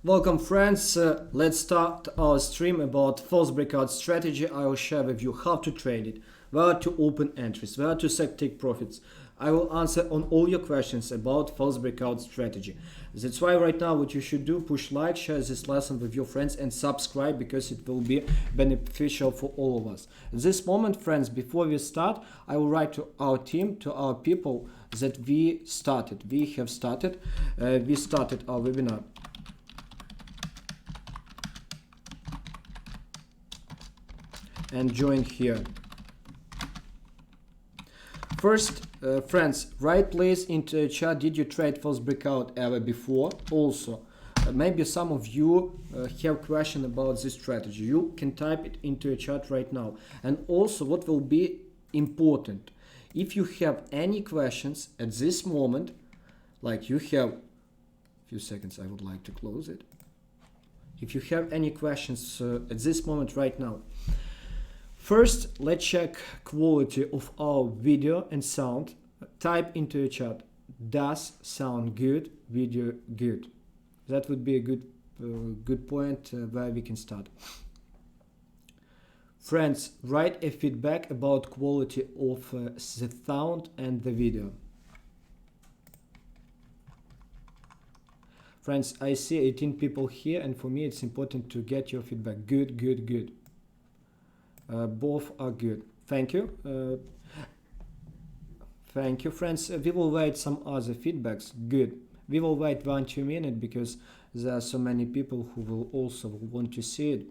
Welcome friends, let's start our stream about false breakout strategy. I will share with you how to trade it, where to open entries, where to set take profits. I will answer on all your questions about false breakout strategy. That's why right now what you should do, push like, share this lesson with your friends and subscribe because it will be beneficial for all of us. At this moment friends, before we start, I will write to our team, to our people that we started our webinar. And join here. First, friends, write please into a chat, did you trade false breakout ever before? Also, maybe some of you have question about this strategy. You can type it into a chat right now. And also, what will be important, if you have any questions at this moment, like you have a few seconds, I would like to close it. If you have any questions at this moment right now, first, let's check quality of our video and sound. Type into a chat, does sound good, video good. That would be a good point where we can start. Friends, write a feedback about quality of the sound and the video. Friends, I see 18 people here, and for me it's important to get your feedback. Good, good, good. Both are good. Thank you. Thank you, friends. We will wait some other feedbacks. Good. We will wait 1-2 minutes because there are so many people who will also want to see it.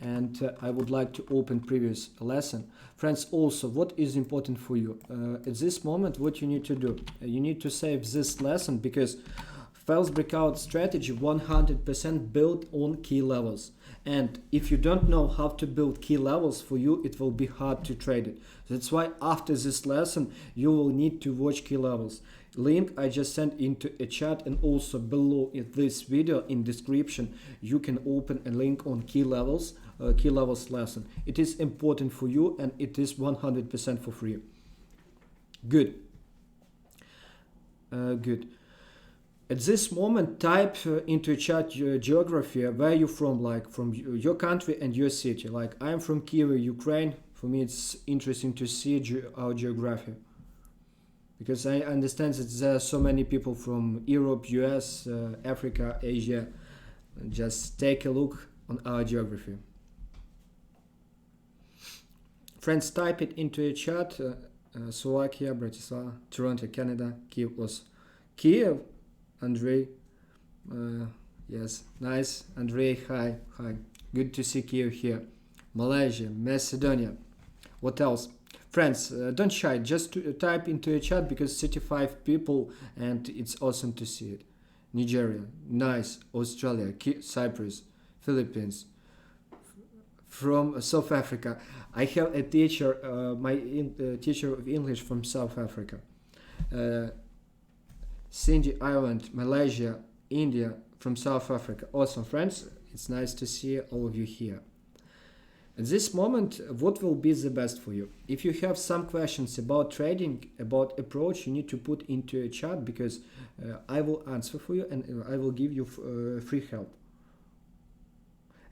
And I would like to open previous lesson. Friends, also, what is important for you? At this moment, what you need to do? You need to save this lesson because false breakout strategy 100% built on key levels. And if you don't know how to build key levels, for you it will be hard to trade it. That's why after this lesson you will need to watch key levels. Link I just sent into a chat, and also below in this video in description you can open a link on key levels lesson. It is important for you and it is 100% for free. Good. Good. At this moment, type into chat your geography, where you from, like from your country and your city. Like I'm from Kyiv, Ukraine. For me, it's interesting to see our geography because I understand that there are so many people from Europe, US, Africa, Asia. Just take a look on our geography. Friends, type it into a chat. Slovakia, Bratislava, Toronto, Canada, Kyiv was Kyiv. Andrei, yes, nice. Andrei, hi. Good to see you here. Malaysia, Macedonia. What else? Friends, don't shy. Just type into a chat because 35 people and it's awesome to see it. Nigeria, nice. Australia, Cyprus, Philippines. From South Africa. I have a teacher, teacher of English from South Africa. Cindy, Ireland, Malaysia, India, from South Africa. Awesome, friends. It's nice to see all of you here. At this moment, what will be the best for you? If you have some questions about trading, about approach, you need to put into a chat because I will answer for you and I will give you free help.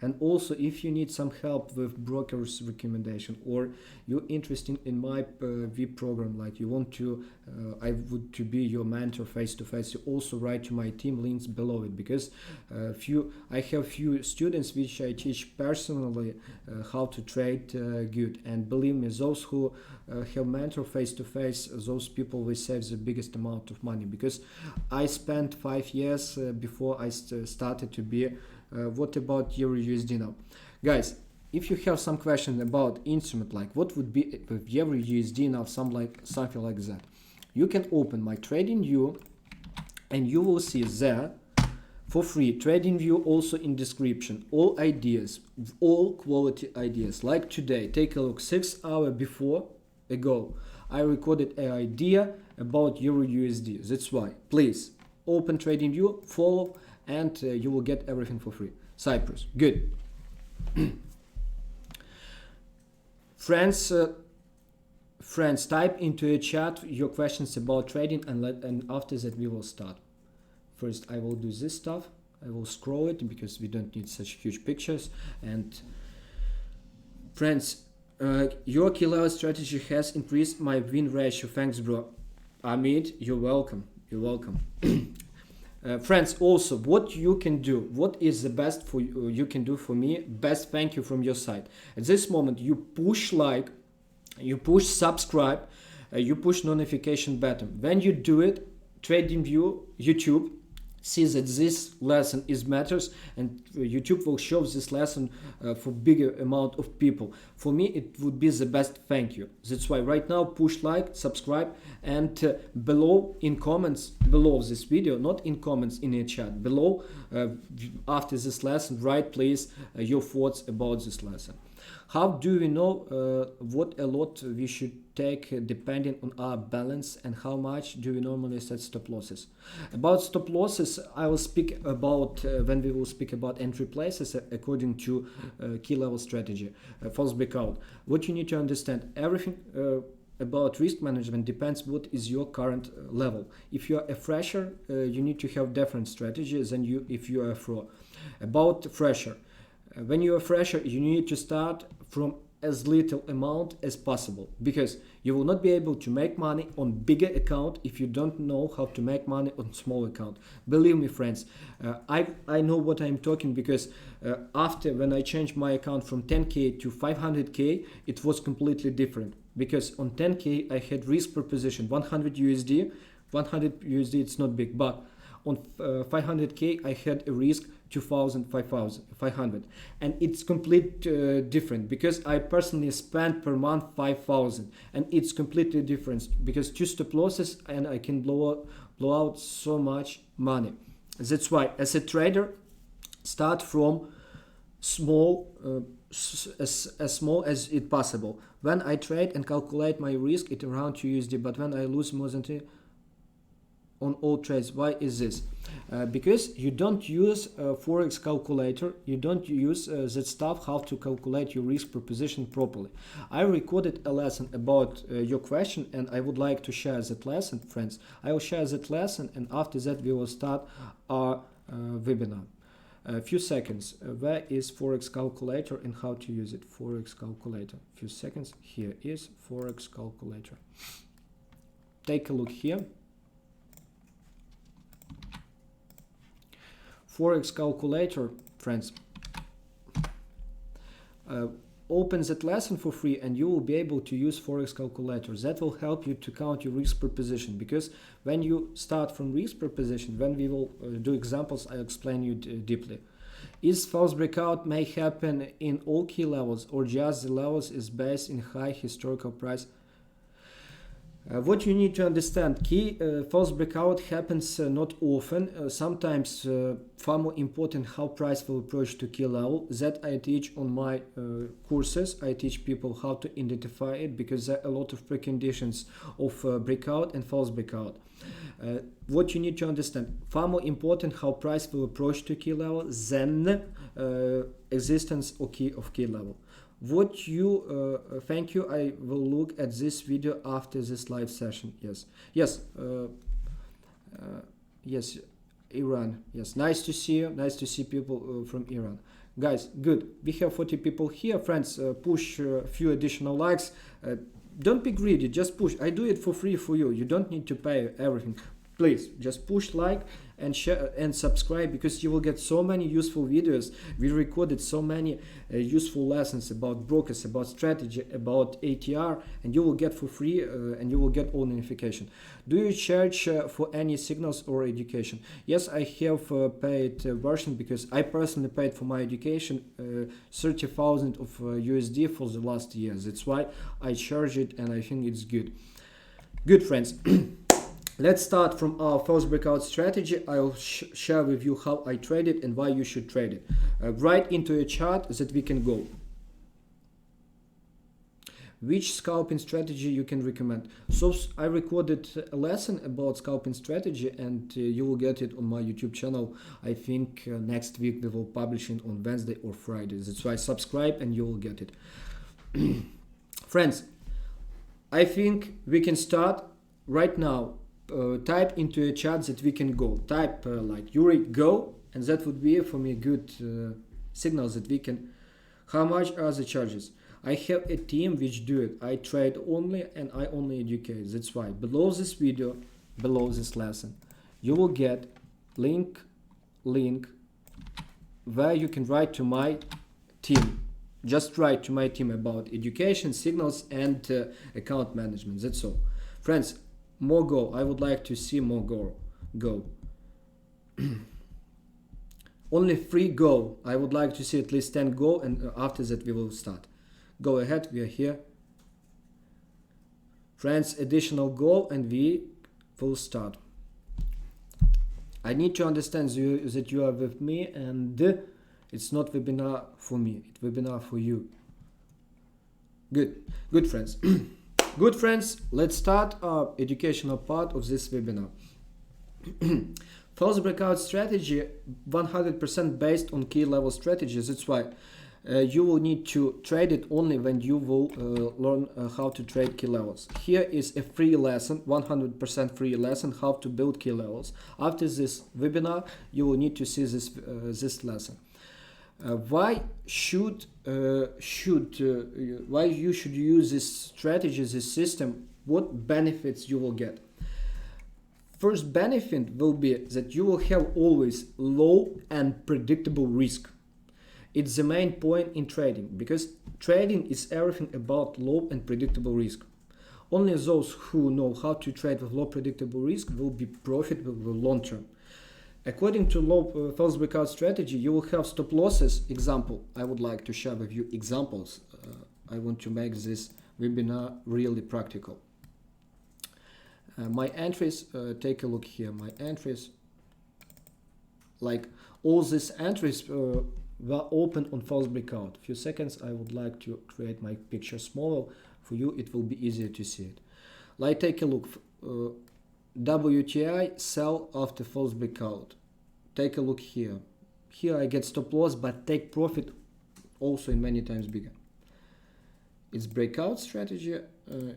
And also, if you need some help with broker's recommendation or you're interested in my VIP program, like you want to, I would to be your mentor face to face, you also write to my team, links below it, because I have few students which I teach personally how to trade good. And believe me, those who have mentor face to face, those people will save the biggest amount of money, because I spent 5 years before I started to be. What about Euro USD now? Guys, if you have some questions about instrument, like what would be with Euro USD now, something like that, you can open my trading view and you will see there for free trading view, also in description, all ideas, all quality ideas. Like today, take a look, 6 hours ago I recorded an idea about Euro USD. That's why please open trading view, follow, and you will get everything for free. Cyprus, good. Friends, type into a chat your questions about trading, and after that we will start. First I will do this stuff I will scroll it because we don't need such huge pictures. And friends, your key level strategy has increased my win ratio. Thanks, bro. Amit, you're welcome. You're welcome. Friends, also, what you can do, what is the best for you can do for me, best thank you from your side. At this moment, you push like, you push subscribe, you push notification button. When you do it, TradingView, YouTube, sees that this lesson is matters, and YouTube will show this lesson for bigger amount of people. For me, it would be the best thank you. That's why right now push like, subscribe, and below in comments below this video, not in comments in a chat, below after this lesson, write please your thoughts about this lesson. How do we know what a lot we should take depending on our balance, and how much do we normally set stop losses? About stop losses, I will speak about when we will speak about entry places according to key level strategy, false breakout. What you need to understand, everything about risk management depends what is your current level. If you are a fresher, you need to have different strategies than if you are a pro. About fresher, when you are fresher, you need to start from as little amount as possible, because you will not be able to make money on bigger account if you don't know how to make money on small account. Believe me, friends, I know what I'm talking, because after when I changed my account from 10k to 500k, it was completely different, because on 10k I had risk per position 100 USD. 100 USD, it's not big, but on 500k I had a risk 2000, 500, and it's completely different, because I personally spend per month 5000, and it's completely different because two stop losses and I can blow out so much money. That's why as a trader, start from small, as small as it possible. When I trade and calculate my risk, it's around 2 USD, but when I lose more than 2 on all trades. Why is this? Because you don't use a Forex calculator, you don't use that stuff how to calculate your risk per position properly. I recorded a lesson about your question, and I would like to share that lesson, friends. I will share that lesson, and after that we will start our webinar. A few seconds. Where is Forex calculator and how to use it? Forex calculator. Few seconds. Here is Forex calculator. Take a look here. Forex calculator, friends, open that lesson for free, and you will be able to use Forex calculator. That will help you to count your risk per position, because when you start from risk per position, when we will do examples, I'll explain you deeply. Is false breakout may happen in all key levels, or just the levels is based in high historical price? What you need to understand, false breakout happens not often, sometimes far more important how price will approach to key level. That I teach on my courses. I teach people how to identify it, because there are a lot of preconditions of breakout and false breakout. What you need to understand, far more important how price will approach to key level than existence of key level. What you thank you, I will look at this video after this live session. Yes, Iran. Yes, nice to see you, nice to see people from Iran. Guys, good, we have 40 people here. Friends, push a few additional likes. Don't be greedy, just push. I do it for free for you. You don't need to pay everything. Please just push like and share and subscribe, because you will get so many useful videos. We recorded so many useful lessons about brokers, about strategy, about ATR, and you will get for free and you will get all notification. Do you charge for any signals or education? Yes, I have paid version, because I personally paid for my education 30,000 of USD for the last year. That's why I charge it, and I think it's good. Good, friends. Let's start from our false breakout strategy. I'll share with you how I trade it and why you should trade it. Right into a chart that we can go. Which scalping strategy you can recommend? So I recorded a lesson about scalping strategy, and you will get it on my YouTube channel. I think next week we will publish it on Wednesday or Friday. That's why subscribe and you will get it. Friends, I think we can start right now. Type into a chat that we can go. Type like Yuri go, and that would be for me good signals that we can. How much are the charges? I have a team which do it. I trade only and I only educate. That's why below this video, below this lesson, you will get link where you can write to my team. Just write to my team about education, signals, and account management. That's all. Friends, more go. I would like to see more go. Only 3 go. I would like to see at least 10 go, and after that we will start. Go ahead, we are here. Friends, additional go and we will start. I need to understand that you are with me, and it's not webinar for me, it's webinar for you. Good friends. Good friends, let's start our educational part of this webinar. First breakout strategy, 100% based on key level strategies. That's why you will need to trade it only when you will learn how to trade key levels. Here is a free lesson, 100% free lesson, how to build key levels. After this webinar, you will need to see this lesson. Why you should use this strategy, this system? What benefits you will get? First benefit will be that you will have always low and predictable risk. It's the main point in trading, because trading is everything about low and predictable risk. Only those who know how to trade with low predictable risk will be profitable in the long term. According to first breakout strategy, you will have stop losses. Example, I would like to share with you examples. I want to make this webinar really practical. My entries, take a look here. My entries, like all these entries were open on first breakout. Few seconds, I would like to create my picture smaller. For you, it will be easier to see it. Like, take a look. WTI sell after first breakout. Take a look here. Here I get stop loss, but take profit also in many times bigger. It's breakout strategy.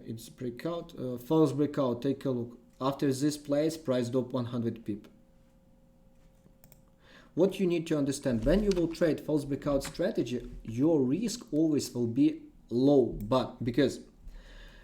It's breakout. First breakout. Take a look. After this place, price drop 100 pip. What you need to understand, when you will trade first breakout strategy, your risk always will be low, but because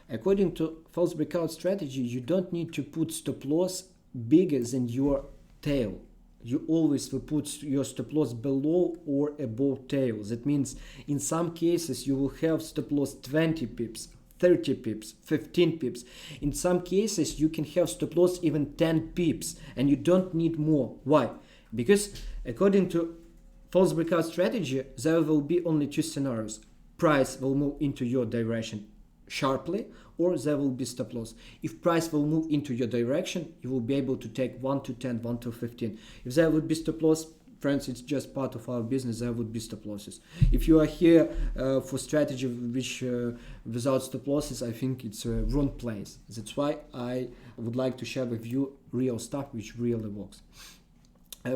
according to first breakout strategy, you don't need to put stop loss bigger than your tail. You always will put your stop loss below or above tail. That means in some cases you will have stop loss 20 pips, 30 pips, 15 pips. In some cases you can have stop loss even 10 pips, and you don't need more. Why? Because according to first breakout strategy, there will be only 2 scenarios. Price will move into your direction sharply, or there will be stop loss. If price will move into your direction, you will be able to take 1 to 10, 1 to 15. If there would be stop loss, friends, it's just part of our business, there would be stop losses. If you are here for strategy which without stop losses, I think it's a wrong place. That's why I would like to share with you real stuff which really works.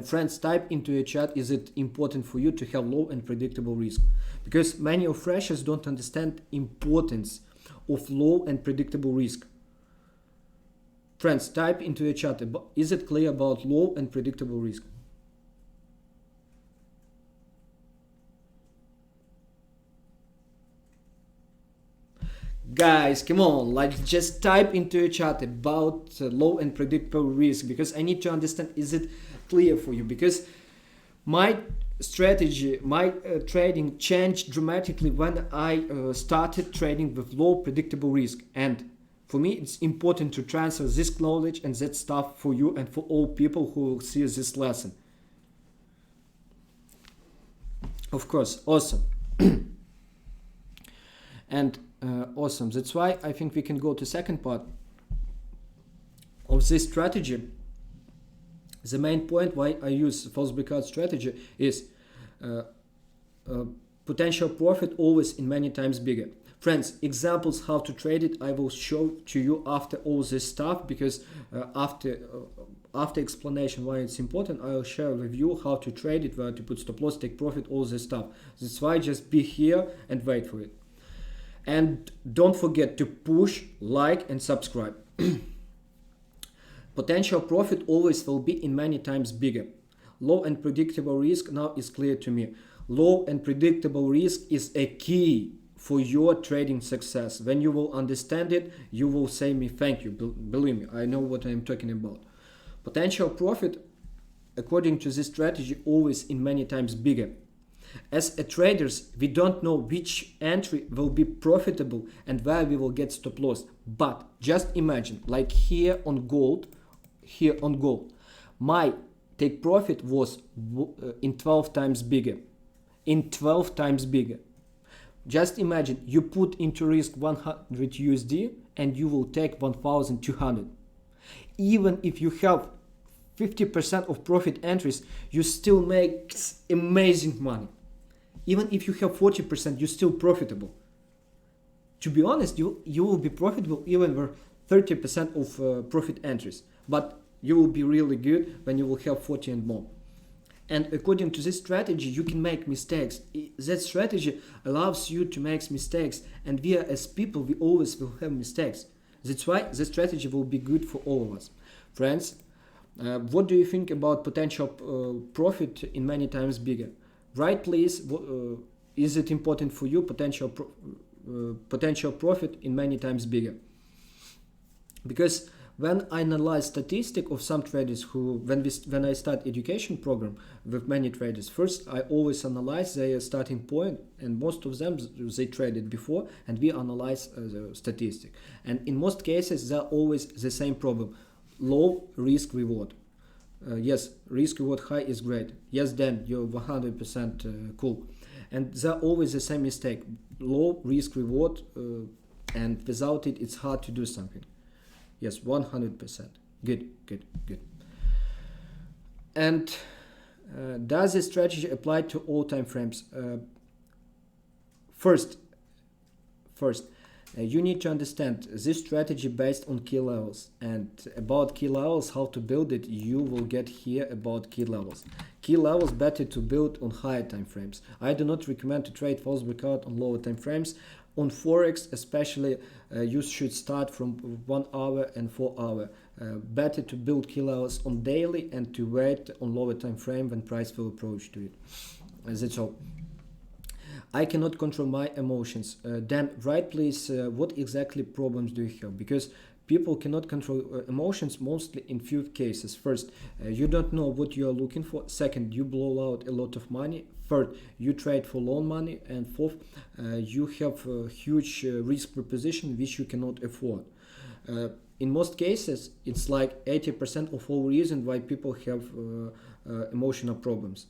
Friends, type into a chat, is it important for you to have low and predictable risk? Because many of freshers don't understand importance of low and predictable risk. Friends, type into a chat, is it clear about low and predictable risk? Guys, come on, like, just type into a chat about low and predictable risk, because I need to understand, is it clear for you? Because my strategy, my trading changed dramatically when I started trading with low predictable risk, and for me it's important to transfer this knowledge and that stuff for you and for all people who will see this lesson. Of course, awesome. And awesome, that's why I think we can go to second part of this strategy. The main point why I use false breakout strategy is potential profit always in many times bigger. Friends, examples how to trade it I will show to you after all this stuff, because after explanation why it's important, I will share with you how to trade it, where to put stop loss, take profit, all this stuff. That's why just be here and wait for it. And don't forget to push, like, and subscribe. Potential profit always will be in many times bigger. low and predictable risk now is clear to me. Low and predictable risk is a key for your trading success. When you will understand it, you will say me thank you. Believe me, I know what I'm talking about. Potential profit, according to this strategy, always in many times bigger. As a traders, we don't know which entry will be profitable and where we will get stop loss. But just imagine, like here on gold, my take profit was in 12 times bigger. In 12 times bigger. Just imagine you put into risk 100 USD and you will take 1,200. Even if you have 50% of profit entries, you still make amazing money. Even if you have 40%, you're still profitable. To be honest, you will be profitable even with 30% of profit entries. But you will be really good when you will have 40 and more. And according to this strategy, you can make mistakes. That strategy allows you to make mistakes. And we as people, we always will have mistakes. That's why the strategy will be good for all of us. Friends, what do you think about potential profit in many times bigger? Write please, is it important for you, potential profit in many times bigger? Because when I analyze statistics of some traders who, when I start education program with many traders, first I always analyze their starting point, and most of them, they traded before, and we analyze the statistic. And in most cases, they're always the same problem, low risk reward. Yes, risk reward high is great. Yes, then you're 100% cool. And they're always the same mistake, low risk reward, and without it, it's hard to do something. Yes, 100%. Good. And does this strategy apply to all time frames? First, you need to understand this strategy based on key levels, and about key levels, how to build it, you will get here about key levels. Key levels better to build on higher time frames. I do not recommend to trade false breakout on lower time frames. On Forex especially, you should start from 1 hour and 4 hour. Better to build key levels on daily and to wait on lower time frame when price will approach to it. That's all. I cannot control my emotions. Then write please what exactly problems do you have, because people cannot control emotions mostly in few cases. First, you don't know what you are looking for. Second, you blow out a lot of money. Third, you trade for loan money. And fourth, you have a huge risk proposition which you cannot afford. In most cases, it's like 80% of all reasons why people have emotional problems.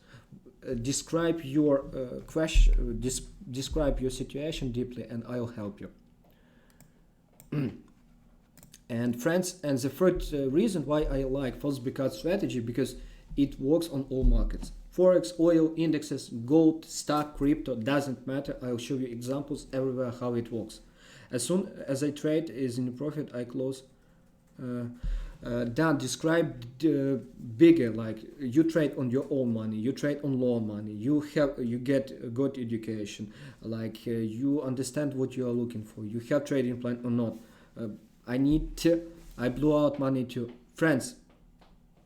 Describe your question, describe your situation deeply, and I'll help you. And friends, and the third reason why I like false breakout strategy, because it works on all markets. Forex, oil, indexes, gold, stock, crypto, doesn't matter. I'll show you examples everywhere how it works. As soon as I trade is in profit, I close. Then describe bigger, like you trade on your own money, you trade on loan money, you get a good education, like you understand what you are looking for, you have trading plan or not. I blew out money too. Friends,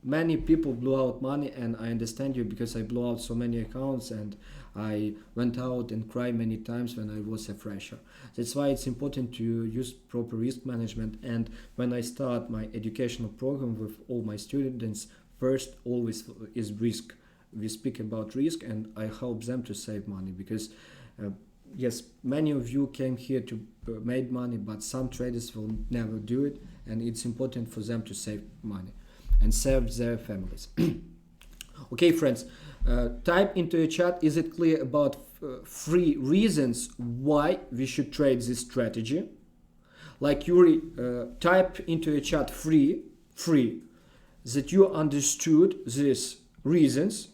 many people blew out money, and I understand you, because I blew out so many accounts and I went out and cried many times when I was a fresher. That's why it's important to use proper risk management. And when I start my educational program with all my students, first always is risk. We speak about risk, and I help them to save money, because yes, many of you came here to make money, but some traders will never do it, and it's important for them to save money and serve their families. Okay, friends, type into a chat, is it clear about 3 reasons why we should trade this strategy? Like Yuri, type into a chat 3 that you understood these reasons.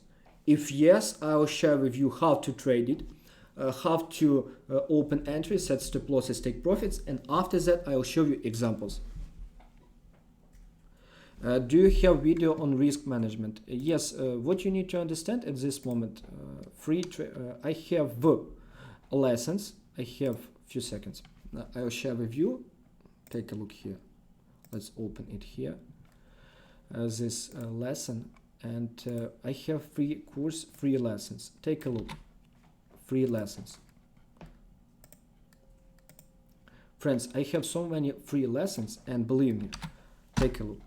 If yes, I'll share with you how to trade it, how to open entries, set stop losses, take profits, and after that I'll show you examples. Do you have video on risk management? Yes. What you need to understand at this moment, I have lessons. I have few seconds. I'll share with you. Take a look here. Let's open it here. This lesson, and I have free course, free lessons. Take a look. Free lessons. Friends, I have so many free lessons, and believe me, take a look.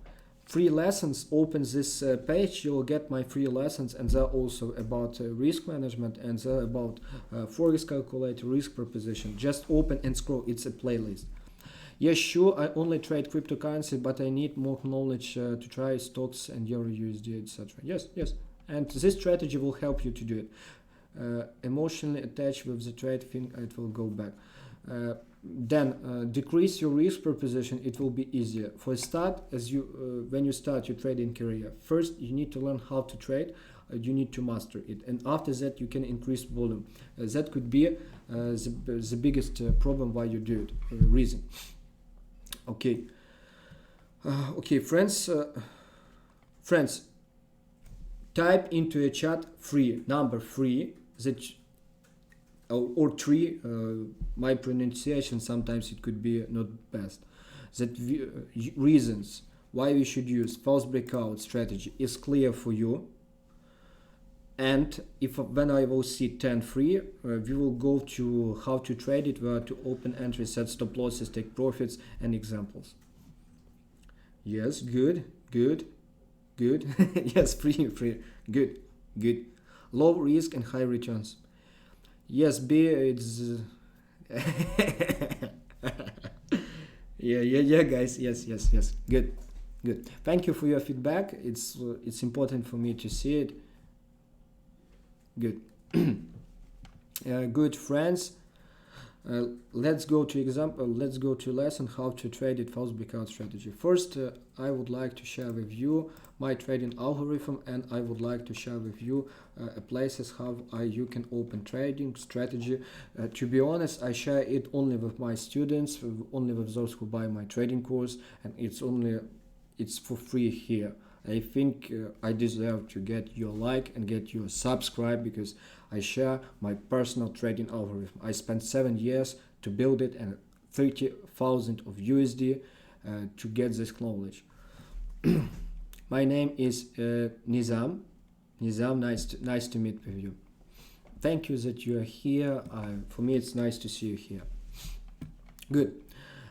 Free lessons, open this page, you'll get my free lessons, and they're also about risk management, and they're about Forex calculator, risk proposition. Just open and scroll, it's a playlist. Yes, sure, I only trade cryptocurrency, but I need more knowledge to try stocks and Euro USD, etc. Yes, yes, and this strategy will help you to do it. Emotionally attached with the trade thing, it will go back. Then decrease your risk proposition, it will be easier. For a start, when you start your trading career, first you need to learn how to trade, you need to master it, and after that you can increase volume. That could be the biggest problem why you do it, reason. Okay, okay, friends, type into a chat free, number free, that or three, my pronunciation sometimes it could be not best, that reasons why we should use false breakout strategy is clear for you. And when I will see 10 free, we will go to how to trade it, where to open entries, set stop losses, take profits, and examples. Yes, good. Yes, free, good. Low risk and high returns. Yes, B, it's yeah, guys. Yes. Good. Thank you for your feedback. It's important for me to see it. Good. Good, friends. Let's go to example. Let's go to lesson how to trade it false breakout strategy. First, I would like to share with you my trading algorithm, and I would like to share with you places how you can open trading strategy. To be honest, I share it only with my students, only with those who buy my trading course, and it's for free here. I think I deserve to get your like and get your subscribe, because I share my personal trading algorithm. I spent 7 years to build it and 30,000 of USD to get this knowledge. My name is Nizam. Nizam, nice to meet with you. Thank you that you are here. For me, it's nice to see you here. Good.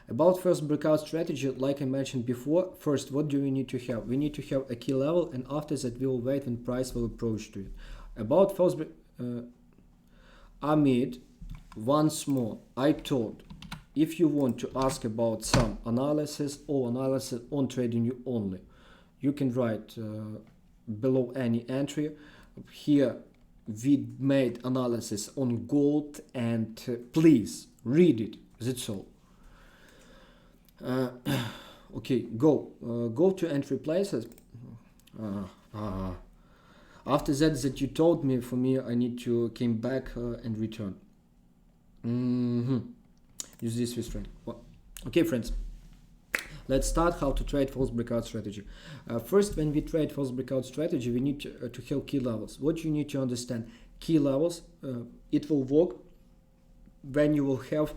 About first breakout strategy, like I mentioned before, first, what do we need to have? We need to have a key level, and after that we will wait when price will approach to it. About first Amit, once more, I told, if you want to ask about some analysis or analysis on TradingView only, you can write below any entry. Here we made analysis on gold, and please read it, that's all. Okay, go to entry places. After that you told me, for me, I need to came back and return. Use this restraint. Well, okay, friends, let's start how to trade false breakout strategy. First, when we trade false breakout strategy, we need to have key levels. What you need to understand, key levels, it will work when you will have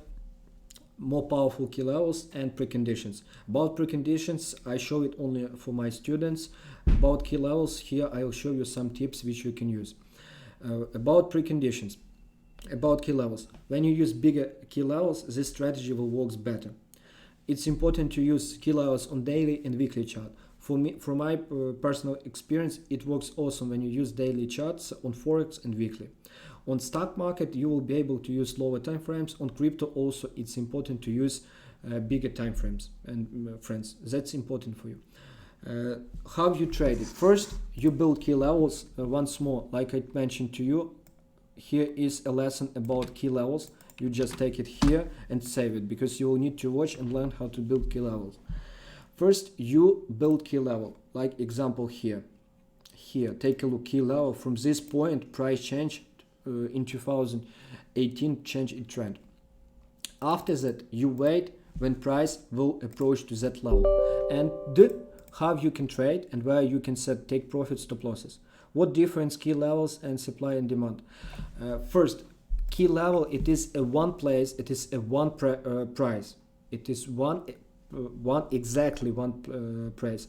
more powerful key levels and preconditions. About preconditions, I show it only for my students. About key levels, here I will show you some tips which you can use. About preconditions, about key levels, when you use bigger key levels, this strategy will work better. It's important to use key levels on daily and weekly chart. For me, from my personal experience, it works awesome when you use daily charts on Forex and weekly. On stock market, you will be able to use lower time frames. On crypto also, it's important to use bigger time frames. And friends, that's important for you. How you trade it? First, you build key levels. Once more, like I mentioned to you, here is a lesson about key levels. You just take it here and save it, because you will need to watch and learn how to build key levels. First, you build key level, like example here. Here, take a look, key level. From this point, price change in 2018, change in trend. After that, you wait when price will approach to that level, and how you can trade and where you can set take profit, stop losses. What difference key levels and supply and demand? First, key level, it is a one place, it is a one price, it is exactly one price.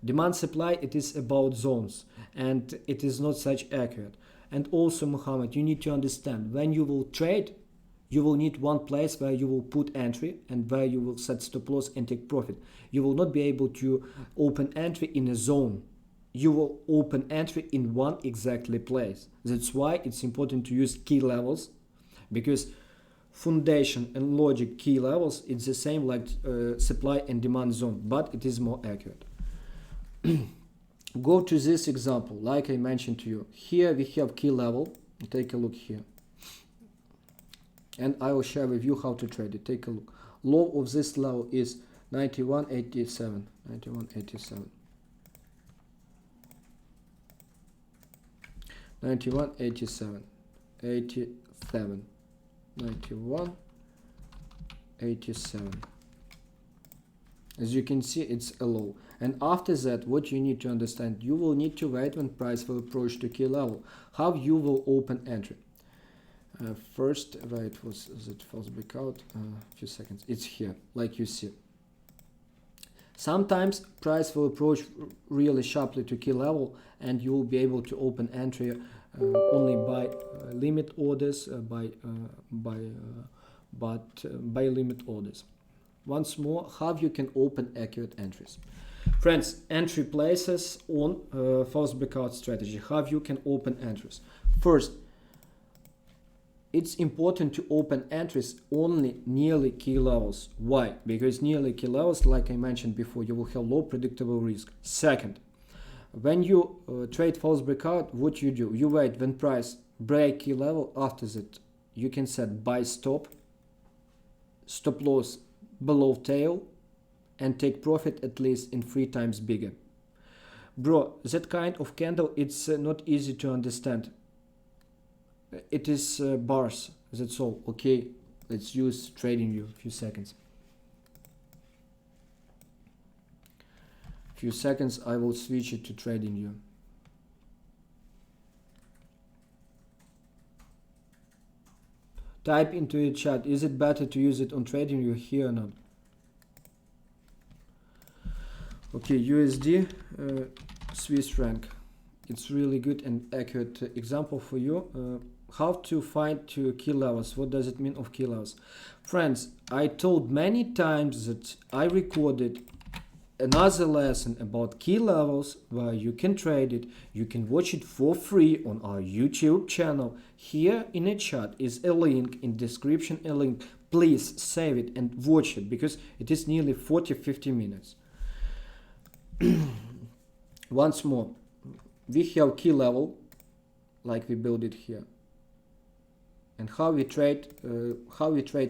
Demand supply, it is about zones, and it is not such accurate. And also, Muhammad, you need to understand, when you will trade, you will need one place where you will put entry and where you will set stop loss and take profit. You will not be able to open entry in a zone. You will open entry in one exactly place. That's why it's important to use key levels, because foundation and logic key levels, it's the same like supply and demand zone, but it is more accurate. Go to this example, like I mentioned to you. Here we have key level. Take a look here. And I will share with you how to trade it. Take a look. Low of this level is 91.87. 91.87. 91.87. 87. 91.87. As you can see, it's a low. And after that, what you need to understand, you will need to wait when price will approach to key level. How you will open entry. First, where it was that false breakout, few seconds, it's here, like you see. Sometimes price will approach really sharply to key level, and you will be able to open entry only by limit orders, by limit orders. Once more, how you can open accurate entries. Friends, entry places on false breakout strategy. How you can open entries. First, it's important to open entries only nearly key levels. Why? Because nearly key levels, like I mentioned before, you will have low predictable risk. Second, when you trade false breakout, what you do? You wait when price break key level. After that, you can set buy stop, stop loss below tail, and take profit at least in 3 times bigger. Bro, that kind of candle, it's not easy to understand. It is bars, that's all. Okay, let's use TradingView. A few seconds. Few seconds, I will switch it to TradingView. Type into the chat, is it better to use it on TradingView here or not? Okay, USD, Swiss franc. It's really good and accurate example for you. How to find two key levels. What does it mean of key levels? Friends, I told many times that I recorded another lesson about key levels where you can trade it. You can watch it for free on our YouTube channel. Here in the chat is a link, in description a link. Please save it and watch it, because it is nearly 40-50 minutes. Once more, we have key level like we build it here, and how we trade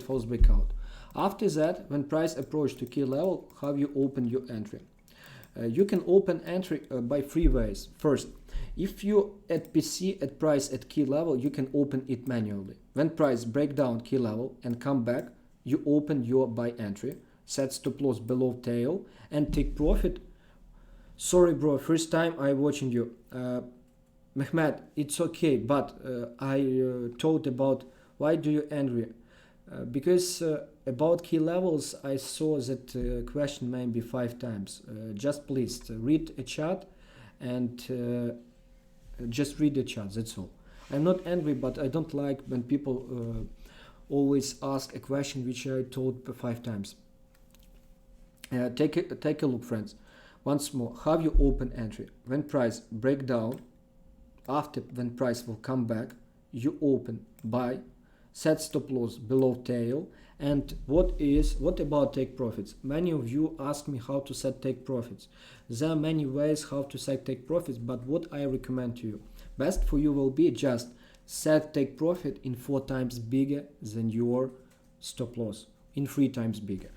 false breakout. After that, when price approach to key level, how you open your entry. You can open entry by 3 ways. First, if you at PC at price at key level, you can open it manually. When price break down key level and come back, you open your buy entry, set stop loss below tail, and take profit. Sorry bro, first time I watching you. Mehmet, it's okay, but I told about why do you angry? Because about key levels, I saw that question maybe 5 times. Just please read a chat and just read the chat, that's all. I'm not angry, but I don't like when people always ask a question which I told 5 times. Take a look, friends. Once more, how you open entry. When price break down, after when price will come back, you open buy, set stop loss below tail. And what about take profits? Many of you ask me how to set take profits. There are many ways how to set take profits, but what I recommend to you, best for you will be just set take profit in 4 times bigger than your stop loss, in 3 times bigger.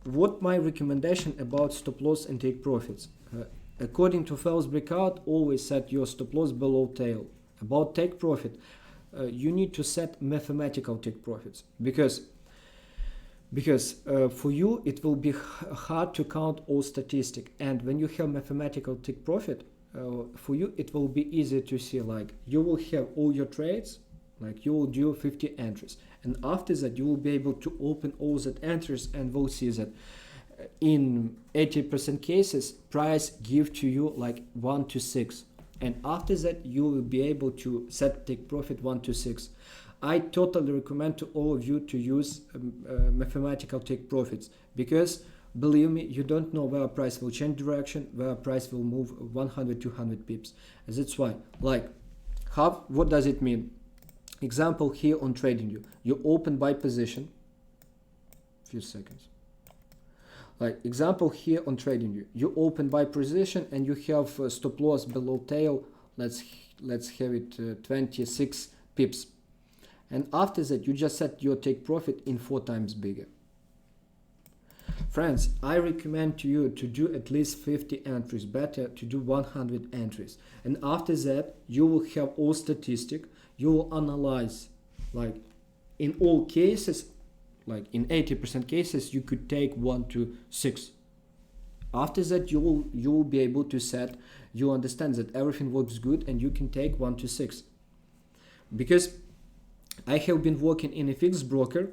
What my recommendation about stop loss and take profits? According to false breakout, always set your stop loss below tail. About take profit, you need to set mathematical take profits, because for you it will be hard to count all statistics, and when you have mathematical take profit, for you it will be easier to see, like you will have all your trades, like you will do 50 entries, and after that you will be able to open all that entries and will see that in 80% cases, price give to you like 1 to 6, and after that you will be able to set take profit 1 to 6. I totally recommend to all of you to use mathematical take profits, because believe me, you don't know where price will change direction, where price will move 100 200 pips. That's why, like, what does it mean? Example here on TradingView, you open buy position, few seconds. Like example here on TradingView, you open buy position and you have stop loss below tail. Let's have it 26 pips, and after that you just set your take profit in 4 times bigger. Friends, I recommend to you to do at least 50 entries, better to do 100 entries, and after that you will have all statistic. You will analyze, like in all cases, like in 80% cases, you could take 1 to 6. After that, you will be able to set. You understand that everything works good, and you can take 1 to 6. Because I have been working in a fixed broker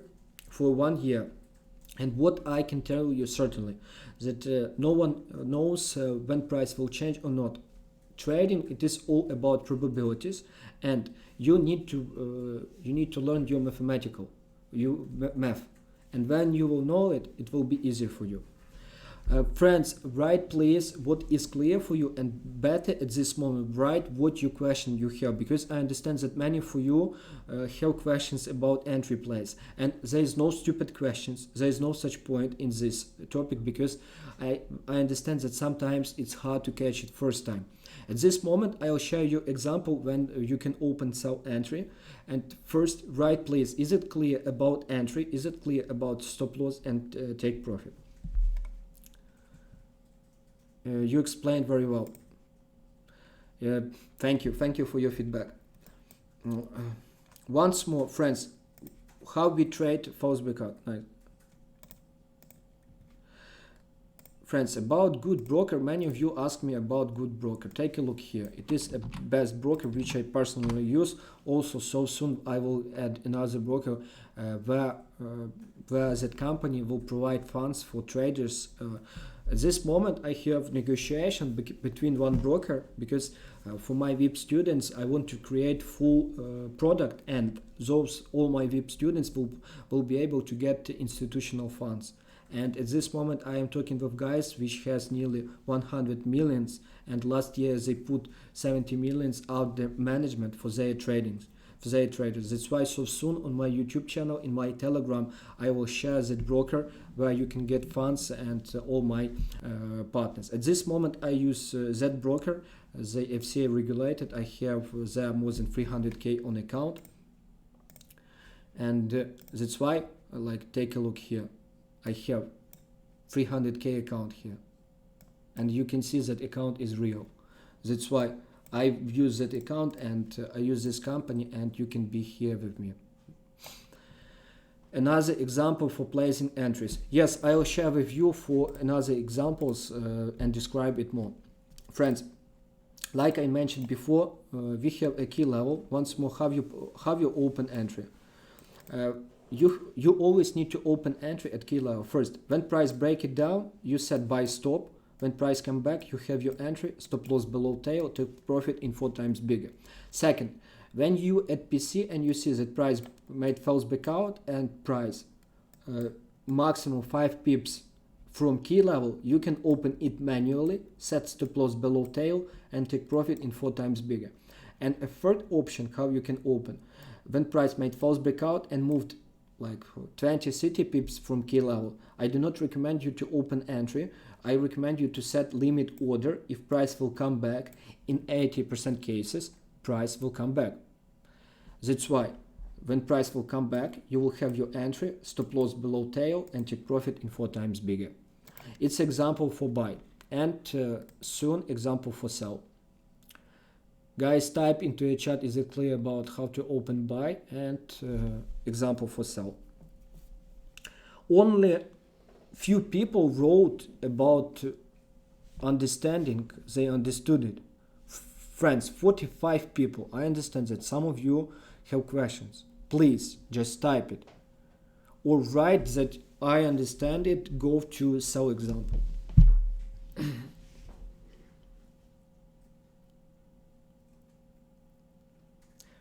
for 1 year, and what I can tell you certainly that no one knows when price will change or not. Trading, it is all about probabilities, and you need to learn your mathematical math, and when you will know it, it will be easier for you. Friends, write please what is clear for you, and better at this moment write what your question you have, because I understand that many of you have questions about entry plays, and there is no stupid questions. There is no such point in this topic, because I understand that sometimes it's hard to catch it first time. At this moment, I'll share you example when you can open sell entry. And first, write please, is it clear about entry? Is it clear about stop loss and take profit? You explained very well. Thank you for your feedback. Once more, friends, how we trade false breakout. Nice. Friends, about good broker, many of you ask me about good broker. Take a look here. It is a best broker which I personally use. Also, so soon I will add another broker where that company will provide funds for traders. At this moment, I have negotiation between one broker, because for my VIP students, I want to create full product, and all my VIP students will be able to get institutional funds. And at this moment, I am talking with guys which has nearly 100 millions, and last year they put 70 millions out the management for their traders. That's why so soon on my YouTube channel, in my Telegram, I will share that broker where you can get funds and all my partners. At this moment, I use that broker. They FCA regulated. I have there more than 300k on account, and that's why, like, take a look here. I have 300k account here, and you can see that account is real. That's why I use that account, and I use this company, and you can be here with me. Another example for placing entries. Yes, I will share with you for another examples and describe it more. Friends, like I mentioned before, we have a key level. Once more, have you open entry. You always need to open entry at key level. First, when price break it down, you set buy stop. When price come back, you have your entry, stop loss below tail, take profit in 4 times bigger. Second, when you at PC and you see that price made false breakout and price maximum 5 pips from key level, you can open it manually, set stop loss below tail, and take profit in 4 times bigger. And a third option how you can open, when price made false breakout and moved like 20-30 pips from key level, I do not recommend you to open entry. I recommend you to set limit order. If price will come back, in 80% cases, price will come back. That's why when price will come back, you will have your entry, stop loss below tail, and take profit in 4 times bigger. It's example for buy, and soon example for sell. Guys, type into a chat, is it clear about how to open buy and example for sell. Only few people wrote about understanding, they understood it. Friends, 45 people. I understand that some of you have questions. Please just type it, or write that I understand it, go to sell example.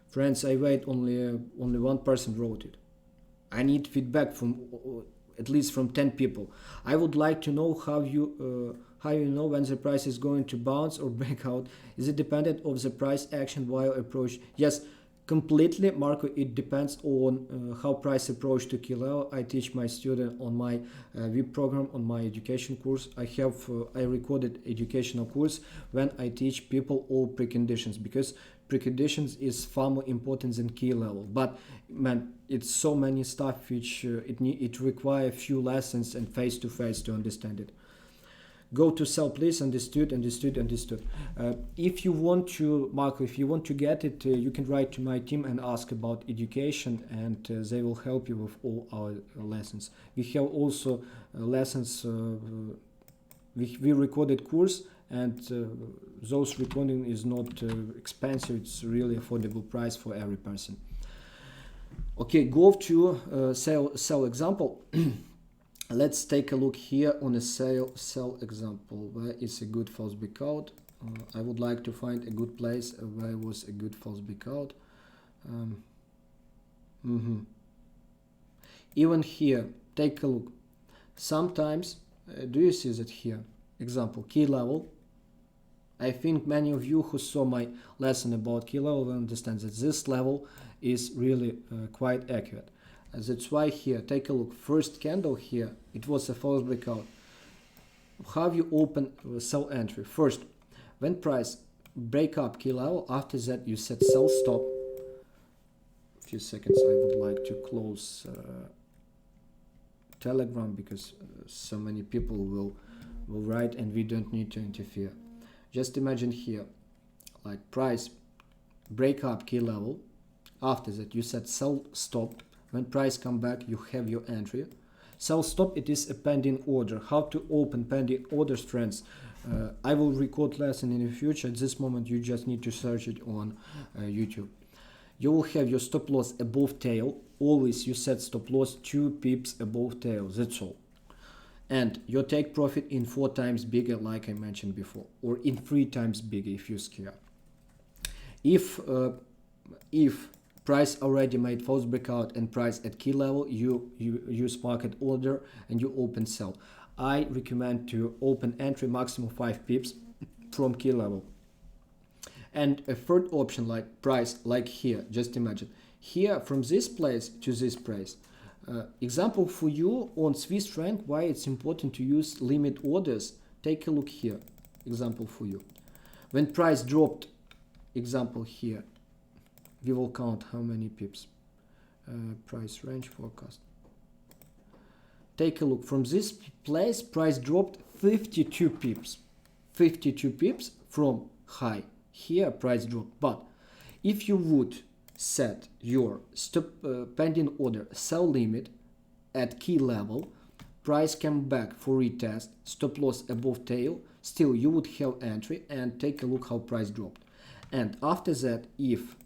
Friends, I wait, only one person wrote it. I need feedback from at least from 10 people. I would like to know how you know when the price is going to bounce or break out. Is it dependent of the price action while approach? Yes, completely, Marco. It depends on how price approach to key level. I teach my student on my VIP program, on my education course. I recorded educational course when I teach people all preconditions, because preconditions is far more important than key level. But man, it's so many stuff which it require few lessons and face to face to understand it. Go to sell, please. Understood, understood, understood. If you want to, Marco, if you want to get it, you can write to my team and ask about education, and they will help you with all our lessons. We have also lessons. We recorded course, and those recording is not expensive. It's really affordable price for every person. Okay, go to sell example. Let's take a look here on a sell example. Where is a good false breakout? I would like to find a good place where was a good false breakout. Even here, take a look. Sometimes, do you see that here? Example, key level. I think many of you who saw my lesson about key level will understand that this level is really quite accurate. That's why here, take a look. First candle here, it was a false breakout. How you open sell entry? First, when price break up key level, after that you set sell stop. A few seconds, I would like to close Telegram, because so many people will write and we don't need to interfere. Just imagine here, like price break up key level. After that you set sell stop. When price come back, you have your entry. Sell stop, it is a pending order. How to open pending orders, friends? I will record lesson in the future. At this moment, you just need to search it on YouTube. You will have your stop loss above tail. Always you set stop loss 2 pips above tail. That's all. And your take profit in 4 times bigger, like I mentioned before, or in 3 times bigger if you scare. If price already made false breakout and price at key level, you use market order and you open sell. I recommend to open entry maximum 5 pips from key level. And a third option, like price, like here, just imagine here from this place to this price. Example for you on Swiss franc, why it's important to use limit orders. Take a look here. Example for you. When price dropped, example here, we will count how many pips. Price range forecast. Take a look. From this place, price dropped 52 pips. 52 pips from high. Here, price dropped. But if you would set your stop pending order sell limit at key level, price came back for retest, stop loss above tail, still you would have entry, and take a look how price dropped. And after that, if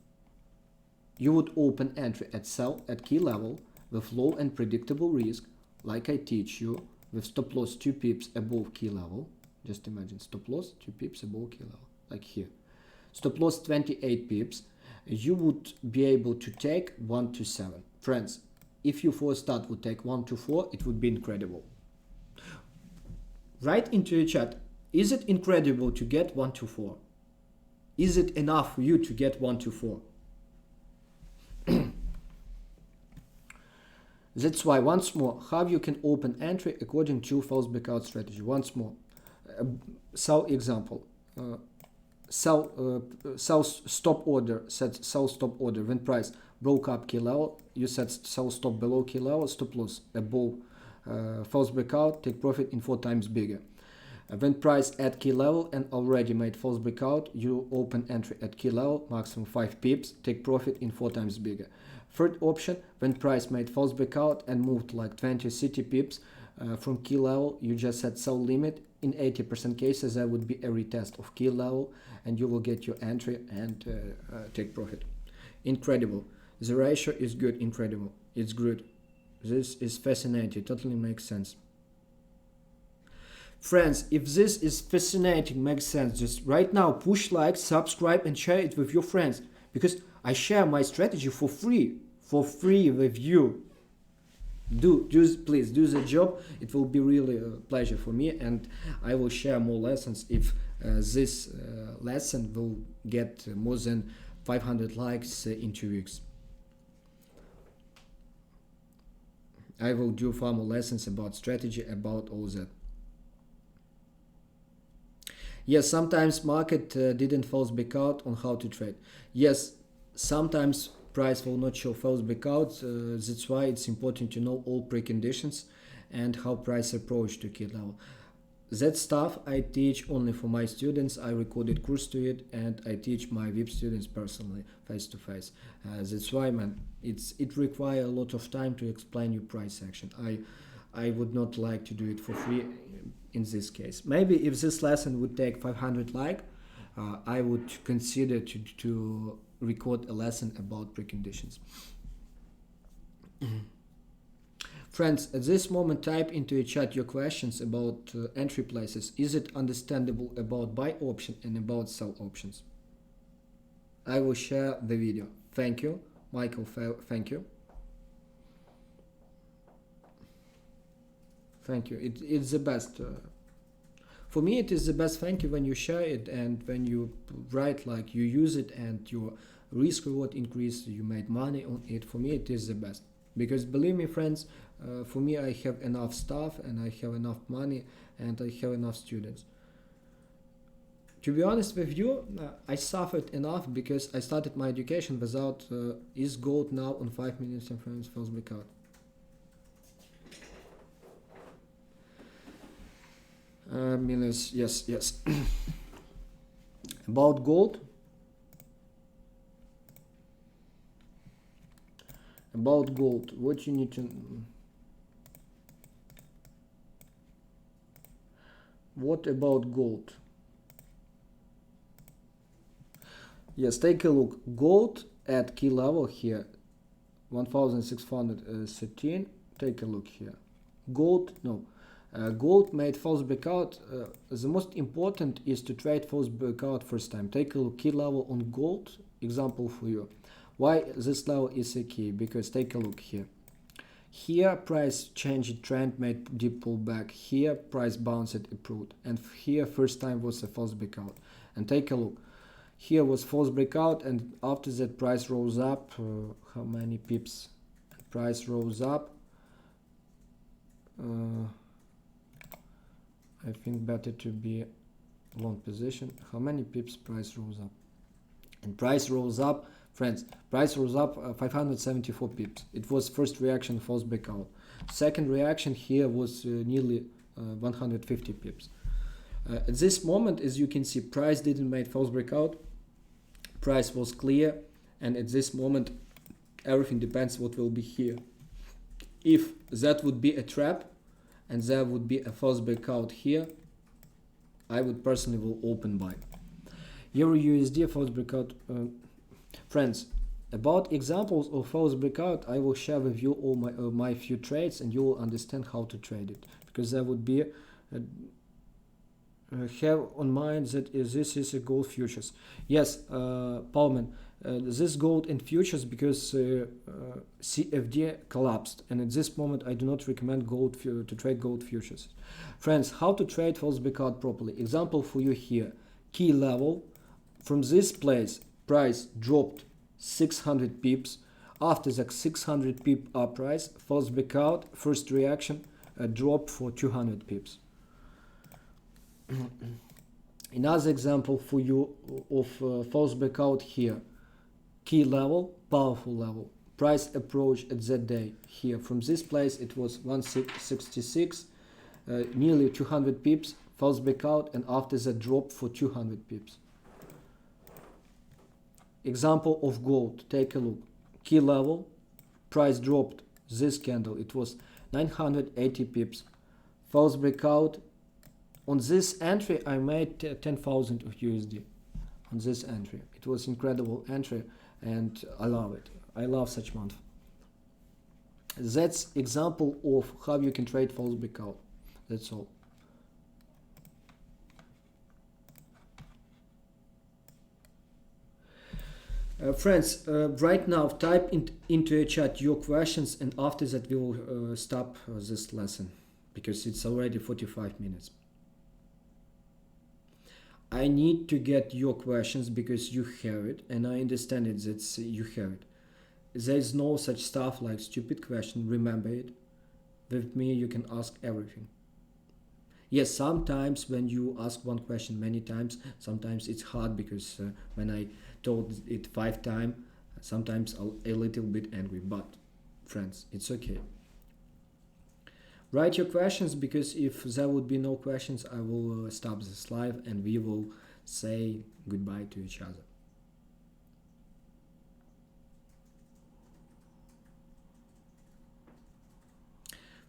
you would open entry at sell at key level with low and predictable risk, like I teach you, with stop loss 2 pips above key level. Just imagine stop loss 2 pips above key level, like here. Stop loss 28 pips. You would be able to take 1 to 7. Friends, if you for a start would take 1 to 4, it would be incredible. Write into the chat, is it incredible to get 1 to 4? Is it enough for you to get 1 to 4? That's why, once more, how you can open entry according to false breakout strategy. Once more, sell example. Sell stop order, set sell stop order. When price broke up key level, you set sell stop below key level, stop loss above false breakout, take profit in 4 times bigger. When price at key level and already made false breakout, you open entry at key level, maximum 5 pips, take profit in 4 times bigger. Third option, when price made false breakout and moved like 20-30 pips from key level, you just set sell limit. In 80% cases, that would be a retest of key level, and you will get your entry and take profit. Incredible. The ratio is good, incredible. It's good. This is fascinating, totally makes sense. Friends, if this is fascinating, makes sense, just right now push like, subscribe and share it with your friends, because I share my strategy for free with you. Please do the job. It will be really a pleasure for me, and I will share more lessons if this lesson will get more than 500 likes in 2 weeks. I will do far more lessons about strategy, about all that. Yes, sometimes market didn't false breakout on how to trade. Yes, sometimes price will not show false breakout. That's why it's important to know all preconditions and how price approach to key level. That stuff I teach only for my students. I recorded course to it, and I teach my VIP students personally, face to face. That's why, man, it requires a lot of time to explain you price action. I would not like to do it for free in this case. Maybe if this lesson would take 500 I would consider to record a lesson about preconditions. Friends, at this moment type into a chat your questions about entry places. Is it understandable about buy option and about sell options? I will share the video. Thank you. Michael, thank you. Thank you. It's the best. For me, it is the best thank you when you share it and when you write like you use it and your risk reward increase, you made money on it. For me, it is the best. Because believe me, friends, for me, I have enough staff and I have enough money and I have enough students. To be honest with you, I suffered enough because I started my education without is gold now on 5 minutes and frames false breakout. Minus, yes. About gold. About gold, what you need to... What about gold? Yes, take a look. Gold at key level here, 1613. Take a look here. Gold, no. Gold made false breakout. The most important is to trade false breakout first time. Take a look, key level on gold, example for you. Why this level is a key? Because take a look here. Here price changed trend, made deep pullback. Here price bounced, improved. And here first time was a false breakout. And take a look. Here was false breakout, and after that price rose up. How many pips? Price rose up. I think better to be long position. How many pips price rose up? And price rose up, friends, price rose up 574 pips. It was first reaction false breakout. Second reaction here was nearly 150 pips. At this moment, as you can see, price didn't make false breakout. Price was clear, and at this moment, everything depends what will be here. If that would be a trap, and there would be a false breakout here, I would personally will open buy. Euro USD false breakout. Friends, about examples of false breakout, I will share with you all my few trades, and you will understand how to trade it, because there would be have on mind that this is a gold futures. Yes, Paulman, this gold and futures because CFD collapsed, and at this moment I do not recommend gold to trade gold futures. Friends, how to trade false breakout properly? Example for you here. Key level. From this place, price dropped 600 pips. After the 600 pip up price, false breakout, first reaction, a drop for 200 pips. Another example for you of false breakout here. Key level, powerful level. Price approach at that day here. From this place it was 166, nearly 200 pips, false breakout, and after that drop for 200 pips. Example of gold, take a look. Key level, price dropped this candle, it was 980 pips. False breakout. On this entry I made 10,000 of USD. On this entry, it was incredible entry, and I love it. I love such month. That's example of how you can trade false breakout. That's all. Friends, right now type into a chat your questions, and after that we will stop this lesson because it's already 45 minutes. I need to get your questions because you have it, and I understand it that you have it. There is no such stuff like stupid question, remember it. With me you can ask everything. Yes, sometimes when you ask one question many times, sometimes it's hard because when I told it 5 times, sometimes a little bit angry, but friends, it's okay. Write your questions because if there would be no questions, I will stop this live and we will say goodbye to each other.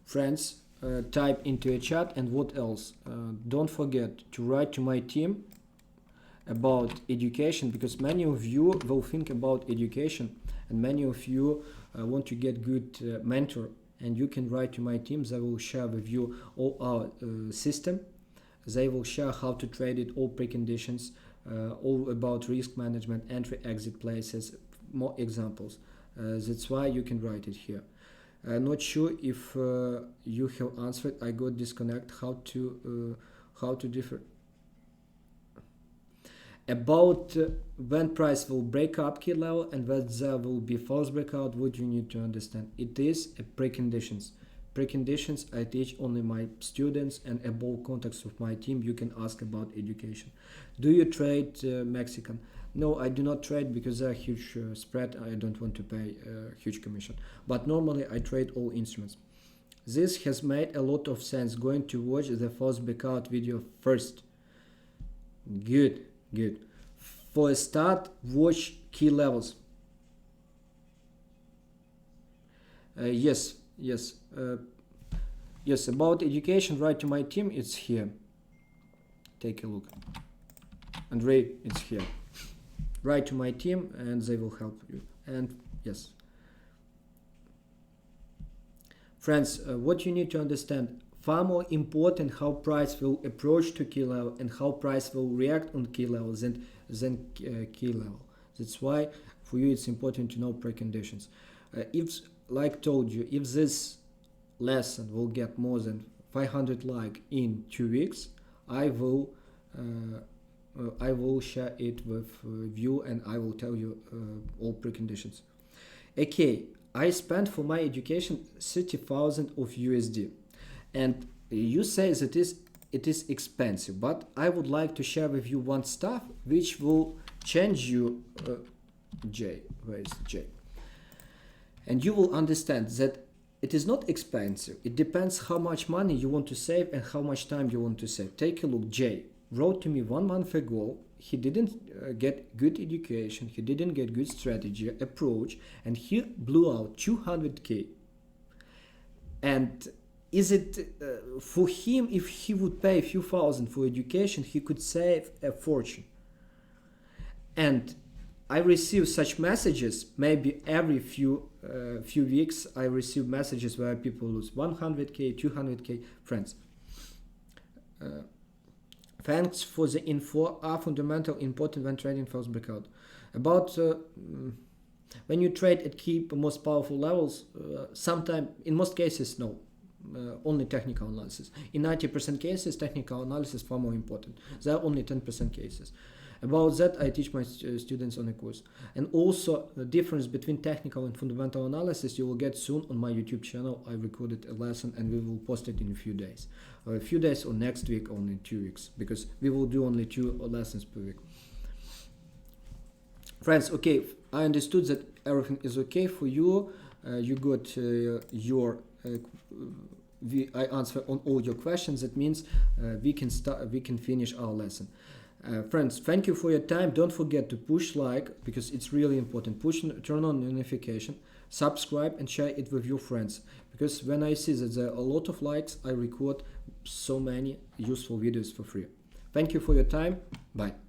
Friends, type into a chat, and what else? Don't forget to write to my team about education, because many of you will think about education and many of you want to get good mentor, and you can write to my team. They will share with you all our system. They will share how to trade it, all preconditions, all about risk management, entry exit places, more examples. That's why you can write it here. I'm not sure if you have answered. I got disconnect. How to differ about when price will break up key level and when there will be false breakout. What you need to understand, it is a preconditions. Preconditions I teach only my students, and above context of my team you can ask about education. Do you trade Mexican? No, I do not trade because there are huge spread. I don't want to pay huge commission. But normally I trade all instruments. This has made a lot of sense. Going to watch the false breakout video first. Good. For a start, watch key levels. Yes. Yes, about education, write to my team. It's here. Take a look. Andrei, it's here. Write to my team and they will help you. And yes, friends, what you need to understand, far more important how price will approach to key level and how price will react on key level than key level. That's why for you it's important to know preconditions. If, like told you, if this lesson will get more than 500 like in 2 weeks, I will share it with you and I will tell you all preconditions. Okay, I spent for my education 30,000 of USD, and you say that it is expensive, but I would like to share with you one stuff which will change you. Jay, where is Jay? And you will understand that it is not expensive. It depends how much money you want to save and how much time you want to save. Take a look. Jay wrote to me 1 month ago. He didn't get good education. He didn't get good strategy approach, and he blew out 200K. And is it for him, if he would pay a few thousand for education, he could save a fortune. And I receive such messages maybe every few weeks. I receive messages where people lose 100K, 200K. Friends, thanks for the info. Are fundamental important when trading false breakout. About when you trade at key most powerful levels, sometimes, in most cases, no. Only technical analysis. In 90% cases, technical analysis is far more important. There are only 10% cases. About that, I teach my students on a course. And also, the difference between technical and fundamental analysis you will get soon on my YouTube channel. I recorded a lesson and we will post it in a few days. A few days or next week, only 2 weeks, because we will do only 2 lessons per week. Friends, okay, I understood that everything is okay for you. You got your... I answer on all your questions. That means we can finish our lesson. Friends, thank you for your time. Don't forget to push like, because it's really important. Turn on notification, subscribe and share it with your friends, because when I see that there are a lot of likes, I record so many useful videos for free. Thank you for your time. Bye.